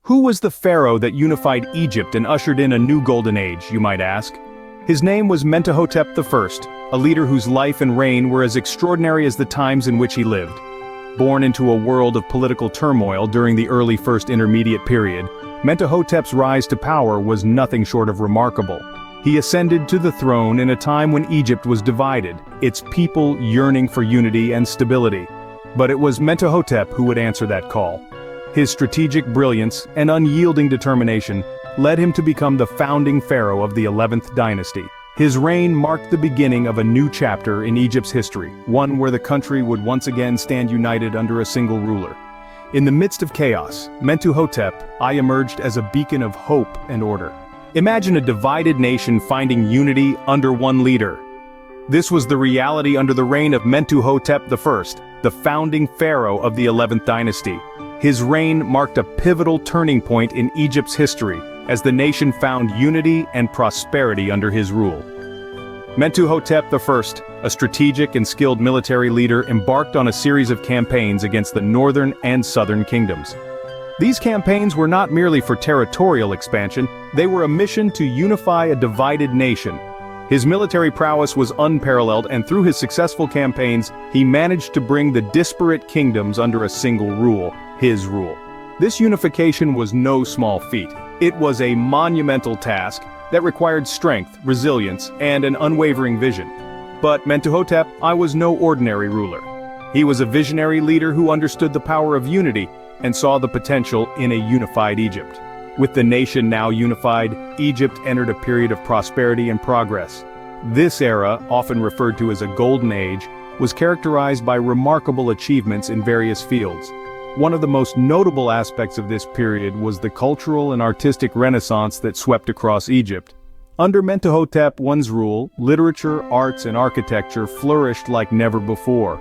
Who was the pharaoh that unified Egypt and ushered in a new golden age, you might ask? His name was Mentuhotep I, a leader whose life and reign were as extraordinary as the times in which he lived. Born into a world of political turmoil during the early First Intermediate period, Mentuhotep's rise to power was nothing short of remarkable. He ascended to the throne in a time when Egypt was divided, its people yearning for unity and stability. But it was Mentuhotep who would answer that call. His strategic brilliance and unyielding determination led him to become the founding pharaoh of the 11th dynasty. His reign marked the beginning of a new chapter in Egypt's history, one where the country would once again stand united under a single ruler. In the midst of chaos, Mentuhotep I emerged as a beacon of hope and order. Imagine a divided nation finding unity under one leader. This was the reality under the reign of Mentuhotep I, the founding pharaoh of the 11th dynasty. His reign marked a pivotal turning point in Egypt's history, as the nation found unity and prosperity under his rule. Mentuhotep I, a strategic and skilled military leader, embarked on a series of campaigns against the northern and southern kingdoms. These campaigns were not merely for territorial expansion, they were a mission to unify a divided nation. His military prowess was unparalleled, and through his successful campaigns, he managed to bring the disparate kingdoms under a single rule, his rule. This unification was no small feat. It was a monumental task that required strength, resilience, and an unwavering vision. But Mentuhotep I was no ordinary ruler. He was a visionary leader who understood the power of unity and saw the potential in a unified Egypt. With the nation now unified, Egypt entered a period of prosperity and progress. This era, often referred to as a golden age, was characterized by remarkable achievements in various fields. One of the most notable aspects of this period was the cultural and artistic renaissance that swept across Egypt. Under Mentuhotep I's rule, literature, arts, and architecture flourished like never before.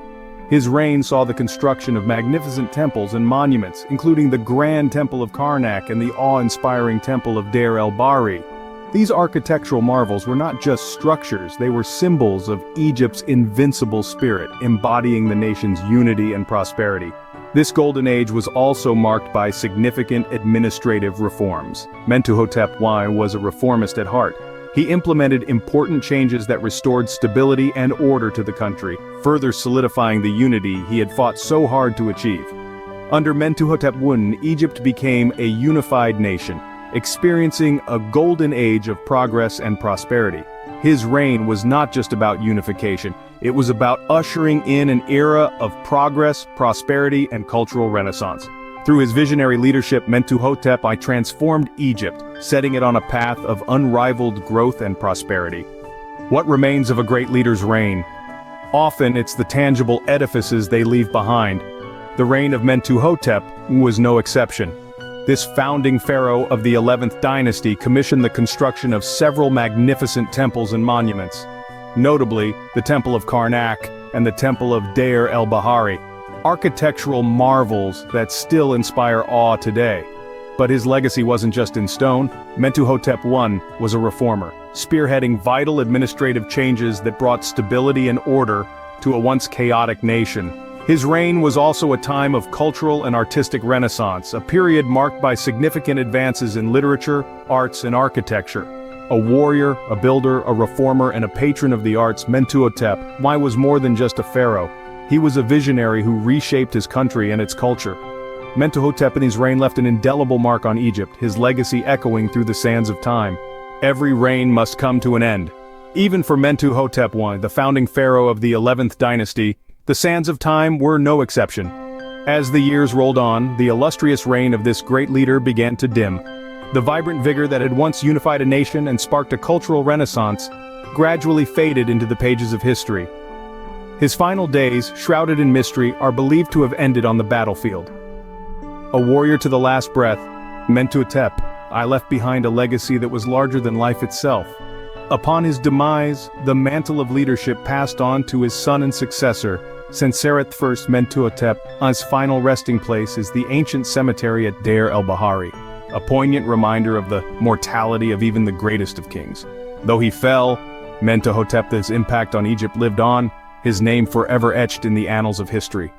His reign saw the construction of magnificent temples and monuments, including the Grand Temple of Karnak and the awe-inspiring Temple of Deir el-Bahari. These architectural marvels were not just structures, they were symbols of Egypt's invincible spirit, embodying the nation's unity and prosperity. This golden age was also marked by significant administrative reforms. Mentuhotep I was a reformist at heart. He implemented important changes that restored stability and order to the country, further solidifying the unity he had fought so hard to achieve. Under Mentuhotep I, Egypt became a unified nation, experiencing a golden age of progress and prosperity. His reign was not just about unification, it was about ushering in an era of progress, prosperity, and cultural renaissance. Through his visionary leadership, Mentuhotep I transformed Egypt, setting it on a path of unrivaled growth and prosperity. What remains of a great leader's reign? Often it's the tangible edifices they leave behind. The reign of Mentuhotep was no exception. This founding pharaoh of the 11th dynasty commissioned the construction of several magnificent temples and monuments. Notably, the Temple of Karnak and the Temple of Deir el-Bahari, architectural marvels that still inspire awe today. But his legacy wasn't just in stone. Mentuhotep I was a reformer, spearheading vital administrative changes that brought stability and order to a once chaotic nation. His reign was also a time of cultural and artistic renaissance, a period marked by significant advances in literature, arts, and architecture. A warrior, a builder, a reformer, and a patron of the arts, Mentuhotep I was more than just a pharaoh. He was a visionary who reshaped his country and its culture. Mentuhotep in his reign left an indelible mark on Egypt, his legacy echoing through the sands of time. Every reign must come to an end. Even for Mentuhotep I, the founding pharaoh of the 11th dynasty, the sands of time were no exception. As the years rolled on, the illustrious reign of this great leader began to dim. The vibrant vigor that had once unified a nation and sparked a cultural renaissance gradually faded into the pages of history. His final days, shrouded in mystery, are believed to have ended on the battlefield. A warrior to the last breath, Mentuhotep I left behind a legacy that was larger than life itself. Upon his demise, the mantle of leadership passed on to his son and successor, Senuseret I Mentuhotep I's final resting place is the ancient cemetery at Deir el-Bahari, a poignant reminder of the mortality of even the greatest of kings. Though he fell, Mentuhotep's impact on Egypt lived on, his name forever etched in the annals of history.